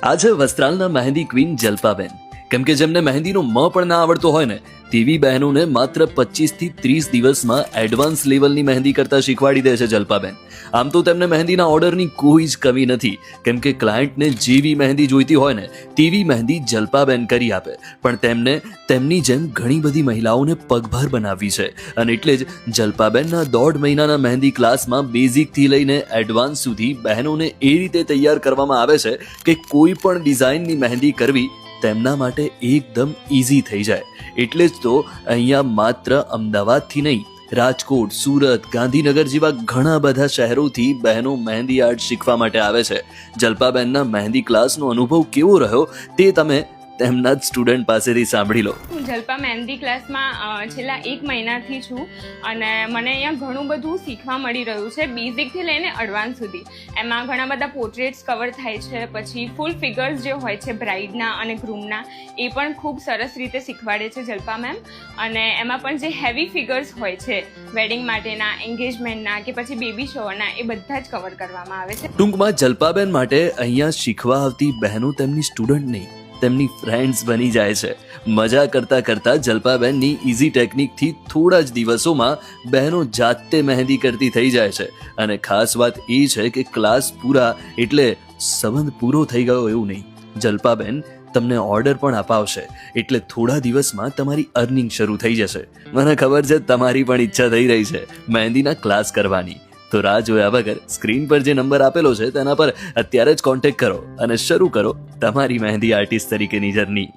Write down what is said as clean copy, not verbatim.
આ છે વસ્ત્રાલના મહેંદી ક્વીન જલ્પાબેન. કેમ કે જેમને મહેંદીનો મ પણ ના આવડતો હોય ને તેવી બહેનોને માત્ર 25 થી 30 દિવસમાં એડવાન્સ લેવલની મહેંદી કરતા શીખવાડી દે છે જલ્પાબેન. આમ તો તેમને મહેંદીના ઓર્ડરની કોઈ જ કમી નથી, કેમ કે ક્લાયન્ટને જેવી મહેંદી જોઈતી હોય ને તેવી મહેંદી જલ્પાબેન કરી આપે. પણ તેમને તેમની જેમ ઘણી બધી મહિલાઓને પગભર બનાવવી છે, અને એટલે જ જલ્પાબેનના 1.5 મહિનાના મહેંદી ક્લાસમાં બેઝિકથી લઈને એડવાન્સ સુધી બહેનોને એ રીતે તૈયાર કરવામાં આવે છે કે કોઈ પણ ડિઝાઇનની મહેંદી કરવી તેમના માટે એકદમ ઇઝી થઈ જાય. એટલે જ તો અહીંયા માત્ર અમદાવાદથી નહીં, રાજકોટ, સુરત, ગાંધીનગર જેવા ઘણા બધા શહેરોથી બહેનો મહેંદી આર્ટ શીખવા માટે આવે છે. જલ્પાબેનના મહેંદી ક્લાસનો અનુભવ કેવો રહ્યો તે તમે તેમના જ સ્ટુડન્ટ પાસેથી સાંભળી લો. હું જલ્પા મહેંદી ક્લાસમાં છેલ્લા 1 મહિનાથી છું અને મને અહીંયા ઘણું બધું શીખવા મળી રહ્યું છે, બેઝિકથી લઈને એડવાન્સ સુધી. એમાં ઘણા બધા પોર્ટ્રેટ્સ કવર થાય છે, પછી ફૂલ ફિગર્સ જે હોય છે બ્રાઇડના અને ગ્રૂમના એ પણ ખૂબ સરસ રીતે શીખવાડે છે જલ્પા મેમ. અને એમાં પણ જે હેવી ફિગર્સ હોય છે વેડિંગ માટેના, એન્ગેજમેન્ટના કે પછી બેબી શોવરના, એ બધા જ કવર કરવામાં આવે છે. ટૂંકમાં જલ્પાબેન માટે અહીંયા શીખવા આવતી બહેનો તેમની સ્ટુડન્ટ નહીં, તેમની ફ્રેન્ડ્સ બની જાય છે. મજા કરતા કરતા જલ્પાબેનની ઇઝી ટેકનિકથી થોડા જ દિવસોમાં બહેનો જાતે મહેંદી કરતી થઈ જાય છે. અને ખાસ વાત એ છે કે ક્લાસ પૂરા એટલે સંબંધ પૂરો થઈ ગયો એવું નહીં. જલ્પાબેન તમને ઓર્ડર પણ અપાવશે, એટલે થોડા દિવસમાં તમારી અર્નિંગ શરૂ થઈ જશે. મને ખબર છે તમારી પણ ઈચ્છા થઈ રહી છે મહેંદીના ક્લાસ કરવાની. તો રાહ જોયા વગર સ્ક્રીન પર જે નંબર આપેલો છે તેના પર અત્યારે જ કોન્ટેક્ટ કરો અને શરૂ કરો તમારી મહેંદી આર્ટિસ્ટ તરીકેની જર્ની.